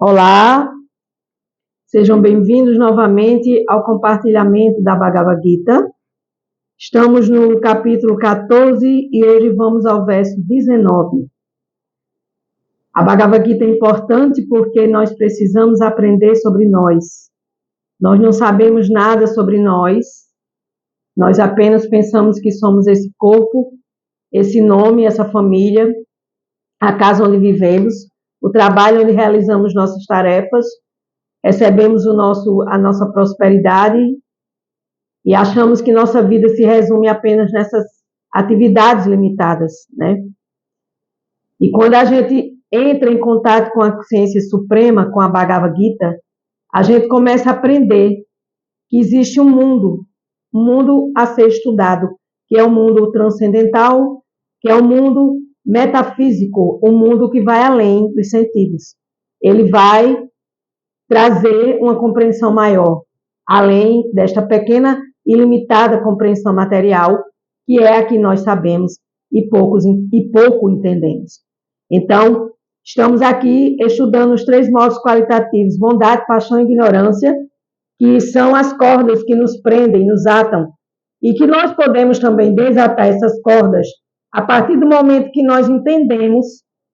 Olá, sejam bem-vindos novamente ao compartilhamento da Bhagavad Gita. Estamos no capítulo 14 e hoje vamos ao verso 19. A Bhagavad Gita é importante porque nós precisamos aprender sobre nós. Nós não sabemos nada sobre nós apenas pensamos que somos esse corpo, esse nome, essa família, a casa onde vivemos, o trabalho onde realizamos nossas tarefas, recebemos a nossa prosperidade e achamos que nossa vida se resume apenas nessas atividades limitadas, né? E quando a gente entra em contato com a consciência suprema, com a Bhagavad Gita, a gente começa a aprender que existe um mundo a ser estudado, que é o mundo transcendental, que é o mundo metafísico, um mundo que vai além dos sentidos. Ele vai trazer uma compreensão maior, além desta pequena e limitada compreensão material, que é a que nós sabemos e pouco entendemos. Então, estamos aqui estudando os 3 modos qualitativos, bondade, paixão e ignorância, que são as cordas que nos prendem, nos atam, e que nós podemos também desatar essas cordas a partir do momento que nós entendemos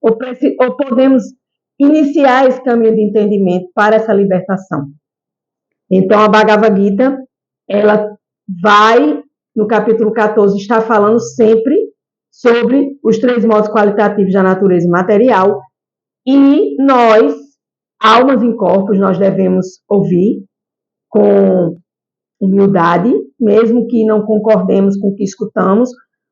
ou podemos iniciar esse caminho de entendimento para essa libertação. Então, a Bhagavad Gita, ela vai, no capítulo 14, estar falando sempre sobre os 3 modos qualitativos da natureza material, e nós, almas em corpos, nós devemos ouvir com humildade, mesmo que não concordemos com o que escutamos,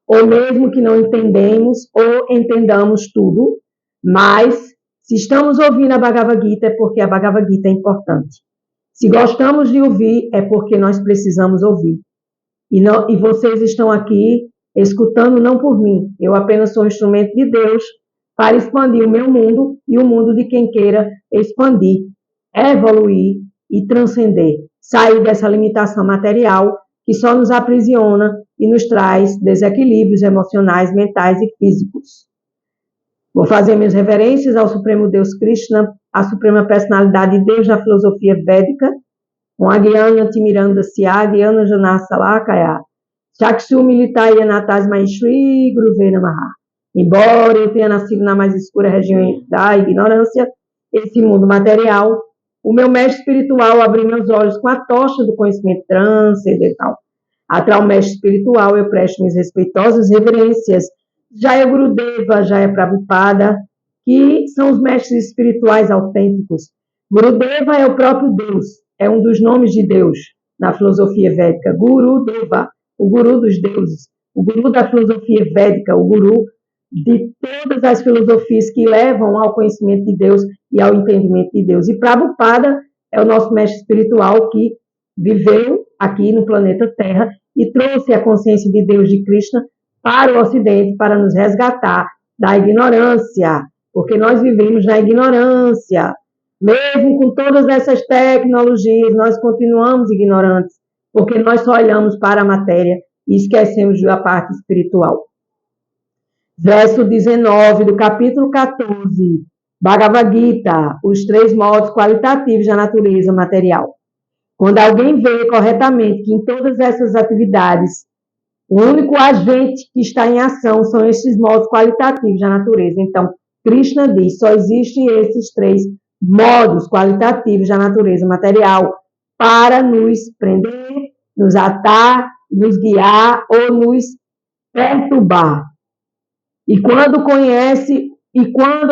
ou mesmo que não entendemos ou entendamos tudo, mas se estamos ouvindo a Bhagavad Gita é porque a Bhagavad Gita é importante. Se gostamos de ouvir é porque nós precisamos ouvir. E vocês estão aqui escutando não por mim, eu apenas sou um instrumento de Deus para expandir o meu mundo e o mundo de quem queira expandir, evoluir e transcender, sair dessa limitação material que só nos aprisiona e nos traz desequilíbrios emocionais, mentais e físicos. Vou fazer minhas reverências ao Supremo Deus Krishna, a Suprema Personalidade de Deus da filosofia védica, com a Gyana Timiranda Sya, Gyana Janasalakaya, Chakshu Militaya Natasmai Shri Guruve Namaha. Embora eu tenha nascido na mais escura região da ignorância, esse mundo material, o meu mestre espiritual abriu meus olhos com a tocha do conhecimento transcendental. Atrás do mestre espiritual, eu presto minhas respeitosas reverências. Jaya Gurudeva, Jaya Prabhupada, que são os mestres espirituais autênticos. Gurudeva é o próprio Deus, é um dos nomes de Deus na filosofia védica. Gurudeva, o guru dos deuses, o guru da filosofia védica, o guru de todas as filosofias que levam ao conhecimento de Deus e ao entendimento de Deus. E Prabhupada é o nosso mestre espiritual que viveu aqui no planeta Terra e trouxe a consciência de Deus de Krishna para o Ocidente, para nos resgatar da ignorância, porque nós vivemos na ignorância. Mesmo com todas essas tecnologias, nós continuamos ignorantes, porque nós só olhamos para a matéria e esquecemos da parte espiritual. Verso 19 do capítulo 14, Bhagavad Gita, os 3 modos qualitativos da natureza material. Quando alguém vê corretamente que em todas essas atividades, o único agente que está em ação são esses modos qualitativos da natureza. Então, Krishna diz, só existem esses 3 modos qualitativos da natureza material para nos prender, nos atar, nos guiar ou nos perturbar. E quando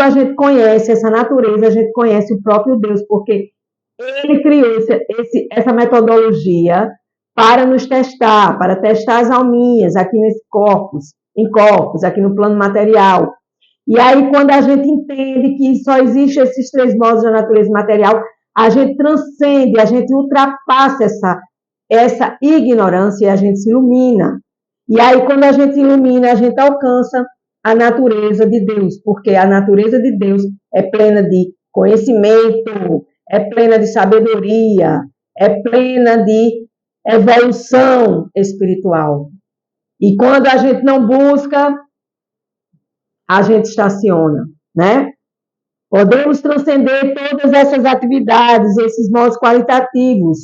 a gente conhece essa natureza, a gente conhece o próprio Deus, porque ele criou essa metodologia para nos testar, para testar as alminhas aqui em corpos, aqui no plano material. E aí, quando a gente entende que só existem esses 3 modos da natureza material, a gente transcende, a gente ultrapassa essa ignorância e a gente se ilumina. E aí, quando a gente ilumina, a gente alcança a natureza de Deus, porque a natureza de Deus é plena de conhecimento, é plena de sabedoria, é plena de evolução espiritual. E quando a gente não busca, a gente estaciona, né? Podemos transcender todas essas atividades, esses modos qualitativos,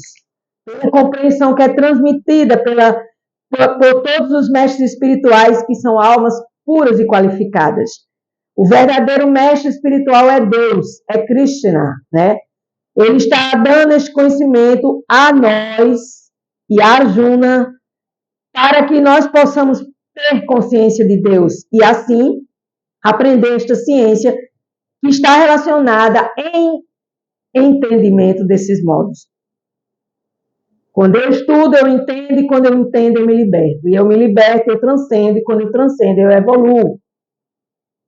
pela compreensão que é transmitida por todos os mestres espirituais que são almas puras e qualificadas. O verdadeiro mestre espiritual é Deus, é Krishna, né? Ele está dando este conhecimento a nós e a Arjuna para que nós possamos ter consciência de Deus e assim aprender esta ciência que está relacionada em entendimento desses modos. Quando eu estudo, eu entendo, e quando eu entendo, eu me liberto. E eu me liberto, eu transcendo, e quando eu transcendo, eu evoluo.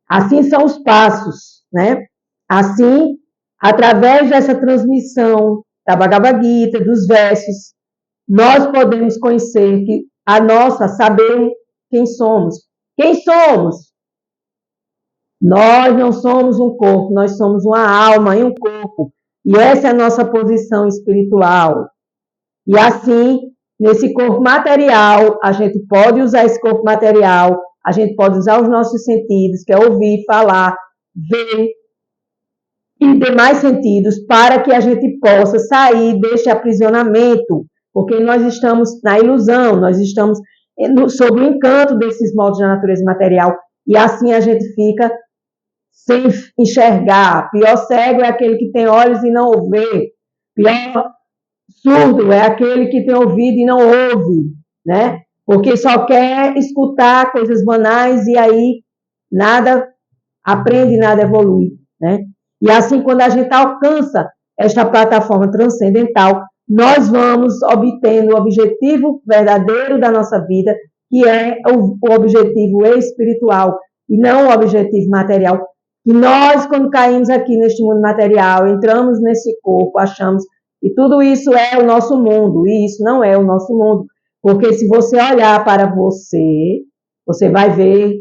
Assim são os passos, né? Assim, através dessa transmissão da Bhagavad Gita, dos versos, nós podemos conhecer saber quem somos. Quem somos? Nós não somos um corpo, nós somos uma alma em um corpo. E essa é a nossa posição espiritual. E assim, nesse corpo material, a gente pode usar esse corpo material, a gente pode usar os nossos sentidos, que é ouvir, falar, ver e demais sentidos, para que a gente possa sair deste aprisionamento, porque nós estamos na ilusão, nós estamos sob o encanto desses modos da natureza material, e assim a gente fica sem enxergar. Pior cego é aquele que tem olhos e não vê. Pior surdo é aquele que tem ouvido e não ouve, né? Porque só quer escutar coisas banais e aí nada aprende, nada evolui, né? E assim, quando a gente alcança esta plataforma transcendental, nós vamos obtendo o objetivo verdadeiro da nossa vida, que é o objetivo espiritual e não o objetivo material. E nós, quando caímos aqui neste mundo material, entramos nesse corpo, achamos que tudo isso é o nosso mundo, e isso não é o nosso mundo. Porque se você olhar para você, você vai ver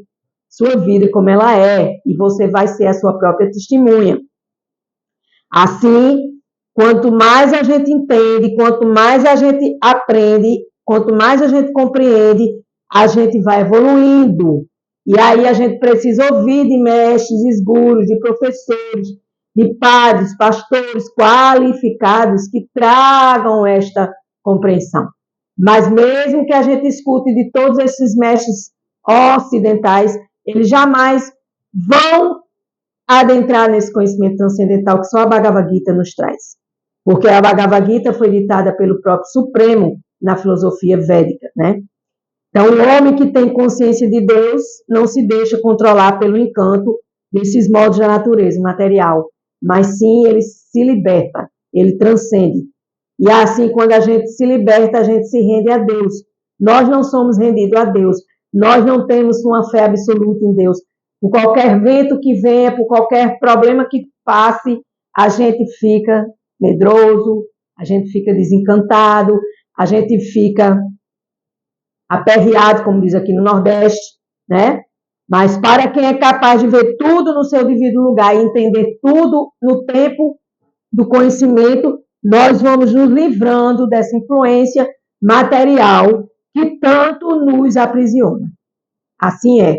sua vida como ela é, e você vai ser a sua própria testemunha. Assim, quanto mais a gente entende, quanto mais a gente aprende, quanto mais a gente compreende, a gente vai evoluindo. E aí a gente precisa ouvir de mestres, de gurus, de professores, de padres, pastores qualificados que tragam esta compreensão. Mas mesmo que a gente escute de todos esses mestres ocidentais, eles jamais vão adentrar nesse conhecimento transcendental que só a Bhagavad Gita nos traz. Porque a Bhagavad Gita foi ditada pelo próprio Supremo na filosofia védica, né? Então, o homem que tem consciência de Deus não se deixa controlar pelo encanto desses modos da natureza material, mas sim ele se liberta, ele transcende. E assim, quando a gente se liberta, a gente se rende a Deus. Nós não somos rendidos a Deus, nós não temos uma fé absoluta em Deus. Por qualquer vento que venha, por qualquer problema que passe, a gente fica medroso, a gente fica desencantado, a gente fica aperreado, como diz aqui no Nordeste, né? Mas para quem é capaz de ver tudo no seu devido lugar e entender tudo no tempo do conhecimento, nós vamos nos livrando dessa influência material que tanto nos aprisiona. Assim é.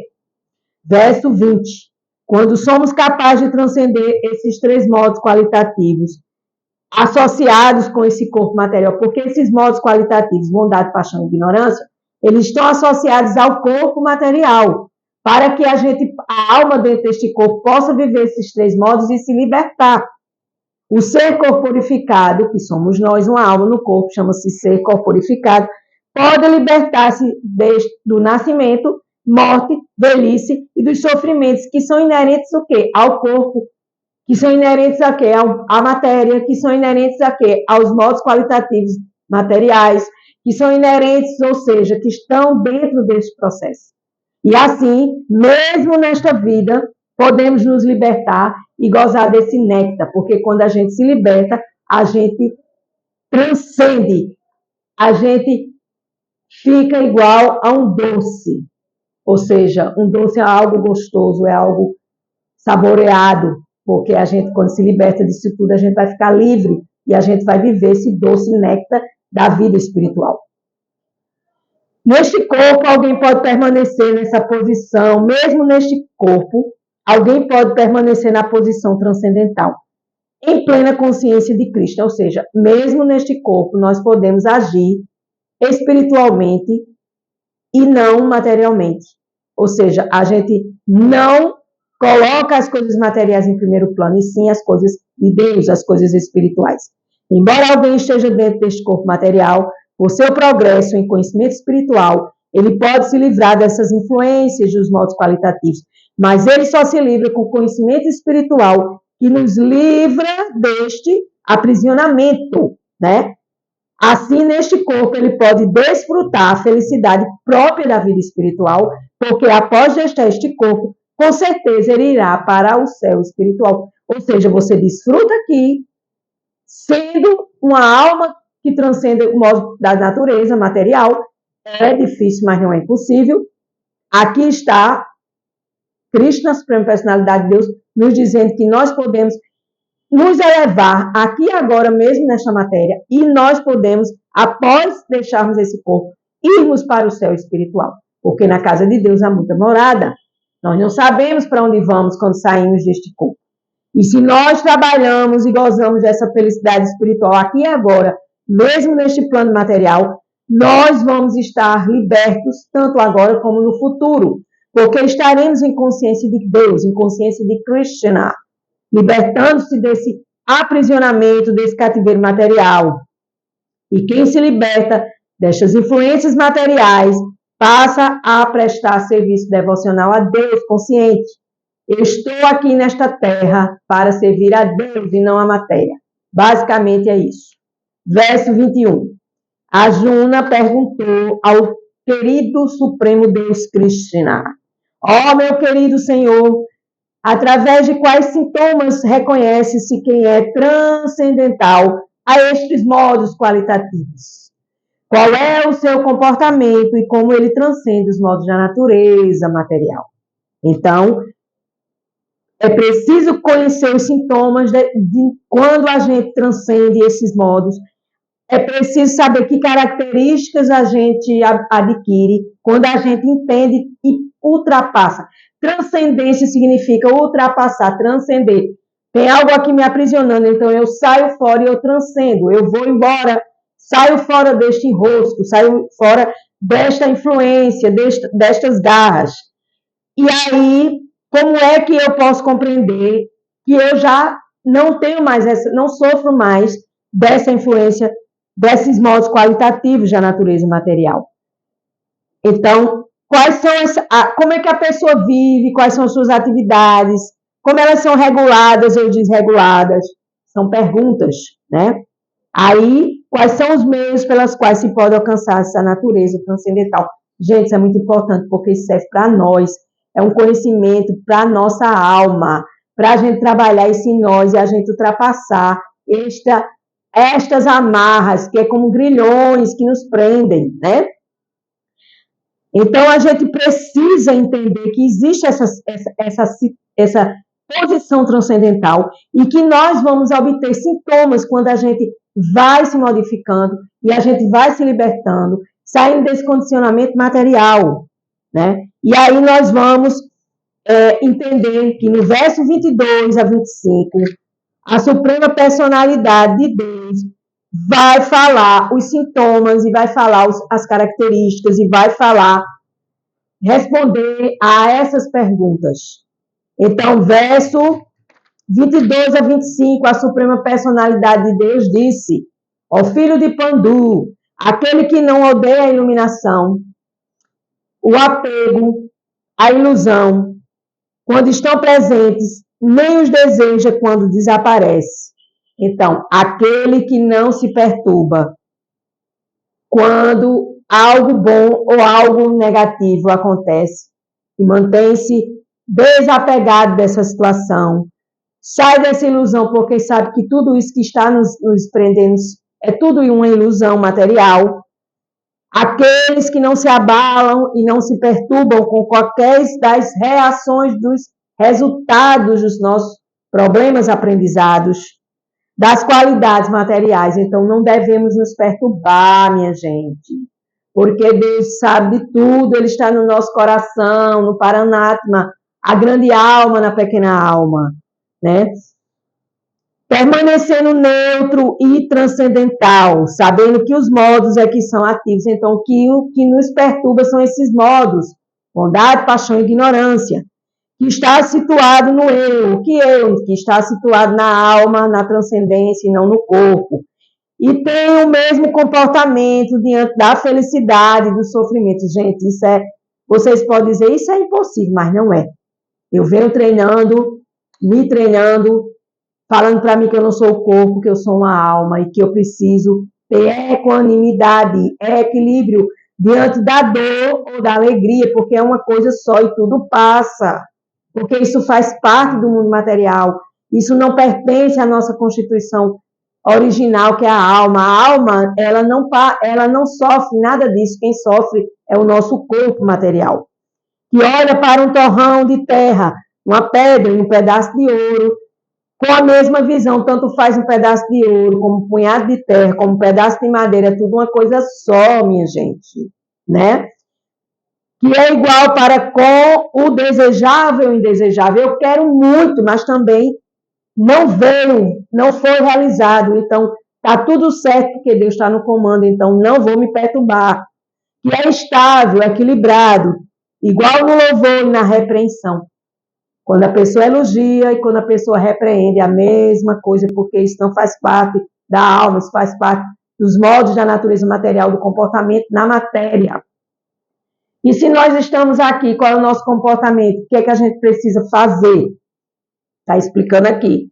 Verso 20. Quando somos capazes de transcender esses três modos qualitativos associados com esse corpo material, porque esses modos qualitativos, bondade, paixão e ignorância, eles estão associados ao corpo material, para que a alma dentro deste corpo possa viver esses três modos e se libertar. O ser corporificado, que somos nós, uma alma no corpo, chama-se ser corporificado, pode libertar-se do nascimento, morte, velhice e dos sofrimentos que são inerentes ao quê? Ao corpo, que são inerentes a quê? À matéria, que são inerentes a quê? Aos modos qualitativos materiais, que são inerentes, ou seja, que estão dentro desse processo. E assim, mesmo nesta vida, podemos nos libertar e gozar desse néctar, porque quando a gente se liberta, a gente transcende, a gente fica igual a um doce. Ou seja, um doce é algo gostoso, é algo saboreado, porque a gente, quando se liberta disso tudo, a gente vai ficar livre e a gente vai viver esse doce néctar da vida espiritual. Neste corpo, alguém pode permanecer nessa posição, mesmo neste corpo, alguém pode permanecer na posição transcendental, em plena consciência de Cristo, ou seja, mesmo neste corpo, nós podemos agir espiritualmente e não materialmente. Ou seja, a gente não coloca as coisas materiais em primeiro plano, e sim as coisas de Deus, as coisas espirituais. Embora alguém esteja dentro deste corpo material, o seu progresso em conhecimento espiritual, ele pode se livrar dessas influências dos modos qualitativos, mas ele só se livra com conhecimento espiritual que nos livra deste aprisionamento, né? Assim, neste corpo, ele pode desfrutar a felicidade própria da vida espiritual, porque após deixar este corpo, com certeza ele irá para o céu espiritual. Ou seja, você desfruta aqui, sendo uma alma que transcende o modo da natureza material. É difícil, mas não é impossível. Aqui está Cristo, na Suprema Personalidade de Deus, nos dizendo que nós podemos nos elevar aqui agora mesmo nesta matéria, e nós podemos, após deixarmos esse corpo, irmos para o céu espiritual, porque na casa de Deus há muita morada. Nós não sabemos para onde vamos quando saímos deste corpo. E se nós trabalhamos e gozamos dessa felicidade espiritual aqui e agora, mesmo neste plano material, nós vamos estar libertos tanto agora como no futuro, porque estaremos em consciência de Deus, em consciência de Krishna, libertando-se desse aprisionamento, desse cativeiro material. E quem se liberta destas influências materiais passa a prestar serviço devocional a Deus, consciente. Eu estou aqui nesta terra para servir a Deus e não a matéria. Basicamente é isso. Verso 21. A Juna perguntou ao querido Supremo Deus Krishna: ó, meu querido Senhor, através de quais sintomas reconhece-se quem é transcendental a estes modos qualitativos? Qual é o seu comportamento e como ele transcende os modos da natureza material? Então, é preciso conhecer os sintomas de quando a gente transcende esses modos. É preciso saber que características a gente adquire quando a gente entende e ultrapassa. Transcendência significa ultrapassar, transcender. Tem algo aqui me aprisionando, então eu saio fora e eu transcendo. Eu vou embora, saio fora deste enrosco, saio fora desta influência, destas garras. E aí, como é que eu posso compreender que eu já não tenho mais não sofro mais dessa influência, desses modos qualitativos da natureza material? Então, como é que a pessoa vive, quais são as suas atividades, como elas são reguladas ou desreguladas? São perguntas, né? Aí, quais são os meios pelos quais se pode alcançar essa natureza transcendental? Gente, isso é muito importante, porque isso serve para nós. É um conhecimento para a nossa alma, para a gente trabalhar isso em nós e a gente ultrapassar estas amarras, que é como grilhões que nos prendem, né? Então, a gente precisa entender que existe essa posição transcendental e que nós vamos obter sintomas quando a gente vai se modificando e a gente vai se libertando, saindo desse condicionamento material, né? E aí nós vamos entender que no verso 22 a 25, a Suprema Personalidade de Deus vai falar os sintomas e vai falar as características e vai responder a essas perguntas. Então, verso 22 a 25, a Suprema Personalidade de Deus disse: ó filho de Pandu, aquele que não odeia a iluminação, o apego, a ilusão, quando estão presentes, nem os deseja quando desaparece. Então, aquele que não se perturba quando algo bom ou algo negativo acontece e mantém-se desapegado dessa situação, sai dessa ilusão porque sabe que tudo isso que está nos prendendo é tudo uma ilusão material. Aqueles que não se abalam e não se perturbam com qualquer das reações dos resultados dos nossos problemas aprendizados, das qualidades materiais. Então, não devemos nos perturbar, minha gente, porque Deus sabe de tudo, Ele está no nosso coração, no Paranatma, a grande alma na pequena alma, né? Permanecendo neutro e transcendental, sabendo que os modos é que são ativos. Então, o que nos perturba são esses modos, bondade, paixão e ignorância, que está situado no eu, que está situado na alma, na transcendência e não no corpo. E tem o mesmo comportamento diante da felicidade e do sofrimento. Gente, vocês podem dizer, isso é impossível, mas não é. Eu venho treinando, me treinando, falando para mim que eu não sou o corpo, que eu sou uma alma e que eu preciso ter equanimidade, equilíbrio diante da dor ou da alegria, porque é uma coisa só e tudo passa. Porque isso faz parte do mundo material. Isso não pertence à nossa constituição original, que é a alma. A alma, ela não sofre nada disso. Quem sofre é o nosso corpo material, que olha para um torrão de terra, uma pedra e um pedaço de ouro, com a mesma visão, tanto faz um pedaço de ouro, como um punhado de terra, como um pedaço de madeira, é tudo uma coisa só, minha gente, né? Que é igual para com o desejável e indesejável. Eu quero muito, mas também não veio, não foi realizado. Então, está tudo certo, porque Deus está no comando, então não vou me perturbar. Que é estável, equilibrado, igual no louvor e na repreensão. Quando a pessoa elogia e quando a pessoa repreende, é a mesma coisa, porque isso não faz parte da alma, isso faz parte dos moldes da natureza material, do comportamento na matéria. E se nós estamos aqui, qual é o nosso comportamento? O que é que a gente precisa fazer? Está explicando aqui.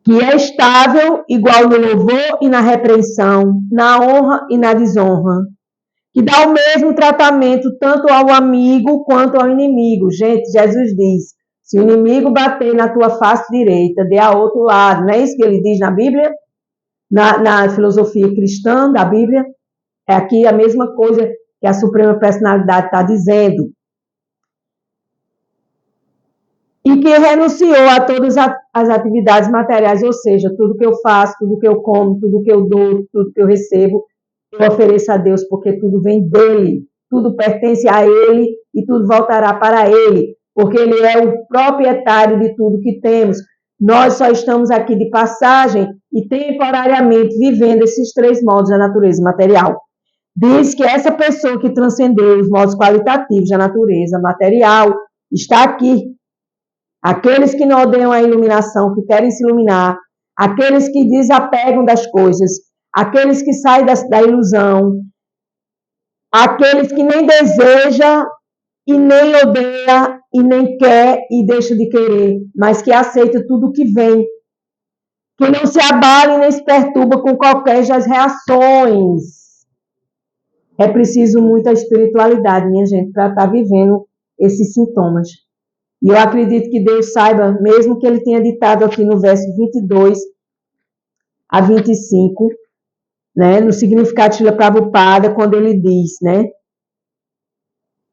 Que é estável, igual no louvor e na repreensão, na honra e na desonra. Que dá o mesmo tratamento tanto ao amigo quanto ao inimigo. Gente, Jesus diz, se o inimigo bater na tua face direita, dê a outro lado. Não é isso que ele diz na Bíblia? Na filosofia cristã da Bíblia? É aqui a mesma coisa que a Suprema Personalidade está dizendo. E que renunciou a todas as atividades materiais, ou seja, tudo que eu faço, tudo que eu como, tudo que eu dou, tudo que eu recebo, eu ofereço a Deus, porque tudo vem dele, tudo pertence a ele e tudo voltará para ele, porque ele é o proprietário de tudo que temos. Nós só estamos aqui de passagem e temporariamente vivendo esses três modos da natureza material. Diz que essa pessoa que transcendeu os modos qualitativos da natureza material está aqui. Aqueles que não odeiam a iluminação, que querem se iluminar, aqueles que desapegam das coisas, aqueles que saem da ilusão, aqueles que nem deseja e nem odeia e nem quer e deixa de querer, mas que aceita tudo que vem, que não se abala e nem se perturba com qualquer das reações. É preciso muita espiritualidade, minha gente, para estar vivendo esses sintomas. E eu acredito que Deus saiba, mesmo que ele tenha ditado aqui no verso 22 a 25, né, no significado de Srila Prabhupada, quando ele diz, né,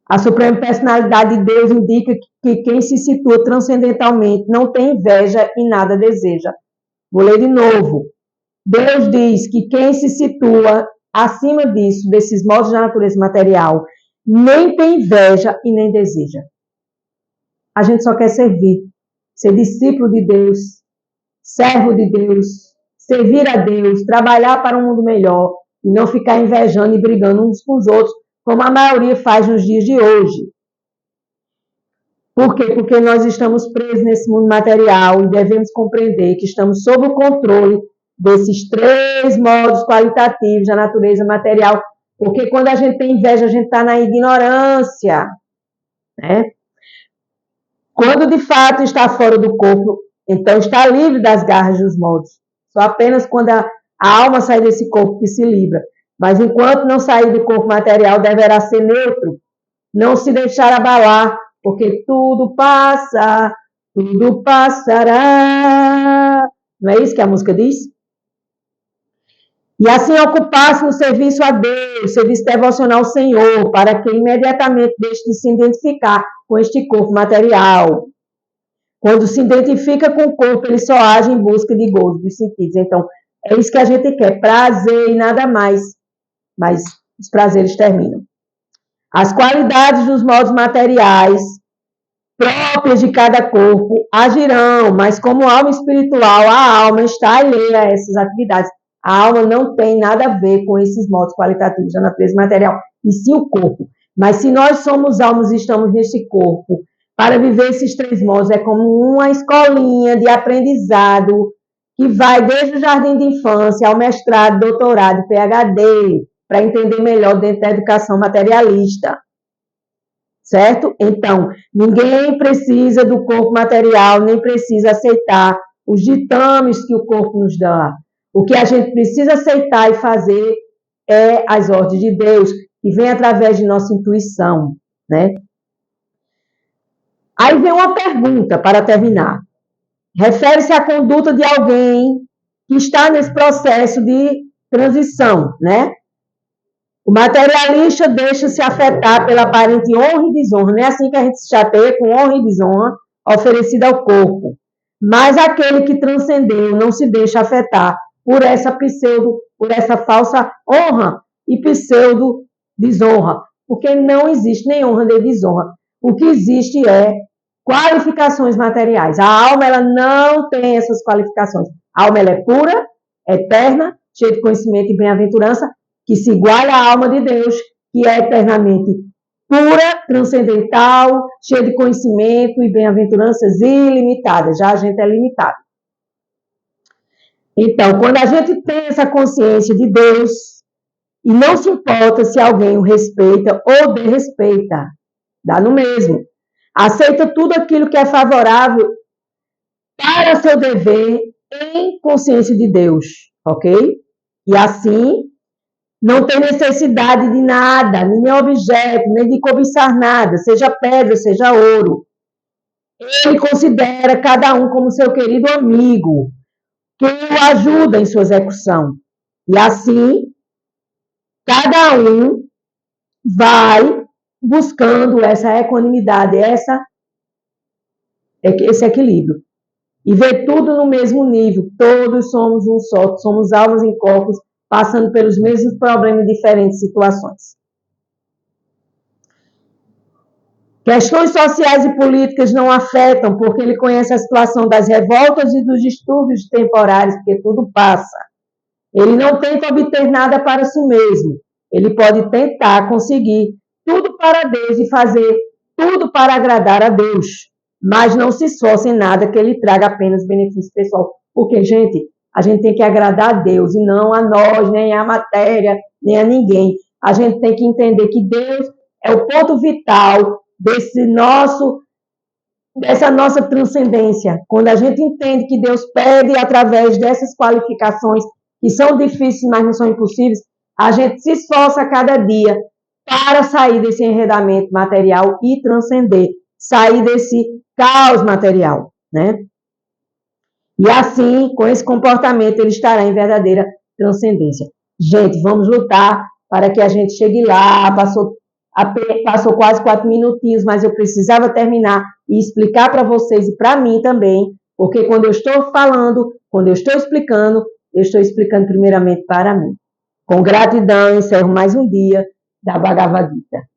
a Suprema Personalidade de Deus indica que quem se situa transcendentalmente não tem inveja e nada deseja. Vou ler de novo. Deus diz que quem se situa acima disso, desses modos da natureza material, nem tem inveja e nem deseja. A gente só quer servir, ser discípulo de Deus, servo de Deus, servir a Deus, trabalhar para um mundo melhor e não ficar invejando e brigando uns com os outros, como a maioria faz nos dias de hoje. Por quê? Porque nós estamos presos nesse mundo material e devemos compreender que estamos sob o controle desses três modos qualitativos da natureza material, porque quando a gente tem inveja, a gente está na ignorância, né? Quando de fato está fora do corpo, então está livre das garras dos modos. Só apenas quando a alma sai desse corpo que se livra. Mas enquanto não sair do corpo material, deverá ser neutro, não se deixar abalar, porque tudo passa, tudo passará. Não é isso que a música diz? E assim ocupar-se no serviço a Deus, serviço devocional ao Senhor, para que imediatamente deixe de se identificar com este corpo material. Quando se identifica com o corpo, ele só age em busca de gozo dos sentidos. Então, é isso que a gente quer, prazer e nada mais. Mas os prazeres terminam. As qualidades dos modos materiais próprias de cada corpo agirão, mas como alma espiritual, a alma está alheia a essas atividades. A alma não tem nada a ver com esses modos qualitativos da natureza material, e sim o corpo. Mas se nós somos almas e estamos nesse corpo, para viver esses três modos, é como uma escolinha de aprendizado que vai desde o jardim de infância ao mestrado, doutorado, PhD, para entender melhor dentro da educação materialista. Certo? Então, ninguém precisa do corpo material, nem precisa aceitar os ditames que o corpo nos dá. O que a gente precisa aceitar e fazer é as ordens de Deus, que vem através de nossa intuição, né? Aí vem uma pergunta para terminar. Refere-se à conduta de alguém que está nesse processo de transição, né? O materialista deixa-se afetar pela aparente honra e desonra. Não é assim que a gente se chateia com honra e desonra oferecida ao corpo. Mas aquele que transcendeu não se deixa afetar por essa falsa honra e pseudo desonra. Porque não existe nem honra nem desonra. O que existe é qualificações materiais. A alma, ela não tem essas qualificações. A alma, ela é pura, eterna, cheia de conhecimento e bem-aventurança, que se iguala à alma de Deus, que é eternamente pura, transcendental, cheia de conhecimento e bem-aventuranças ilimitadas. Já a gente é limitado. Então, quando a gente tem essa consciência de Deus, e não se importa se alguém o respeita ou desrespeita, dá no mesmo. Aceita tudo aquilo que é favorável para seu dever em consciência de Deus, ok? E assim, não tem necessidade de nada, nem objeto, nem de cobiçar nada, seja pedra, seja ouro. Ele considera cada um como seu querido amigo, que o ajuda em sua execução. E assim, cada um vai buscando essa equanimidade, esse equilíbrio. E ver tudo no mesmo nível. Todos somos um só, somos almas em corpos, passando pelos mesmos problemas em diferentes situações. Questões sociais e políticas não afetam, porque ele conhece a situação das revoltas e dos distúrbios temporários, porque tudo passa. Ele não tenta obter nada para si mesmo. Ele pode tentar conseguir tudo para Deus e fazer tudo para agradar a Deus, mas não se esforça em nada que ele traga apenas benefício pessoal. Porque, gente, a gente tem que agradar a Deus e não a nós, nem a matéria, nem a ninguém. A gente tem que entender que Deus é o ponto vital dessa nossa transcendência. Quando a gente entende que Deus pede através dessas qualificações, que são difíceis, mas não são impossíveis, a gente se esforça a cada dia para sair desse enredamento material e transcender, sair desse caos material, né? E assim, com esse comportamento, ele estará em verdadeira transcendência. Gente, vamos lutar para que a gente chegue lá. Passou quase 4 minutinhos, mas eu precisava terminar e explicar para vocês e para mim também, porque quando eu estou falando, quando eu estou explicando primeiramente para mim. Com gratidão, encerro mais um dia da Bhagavad Gita.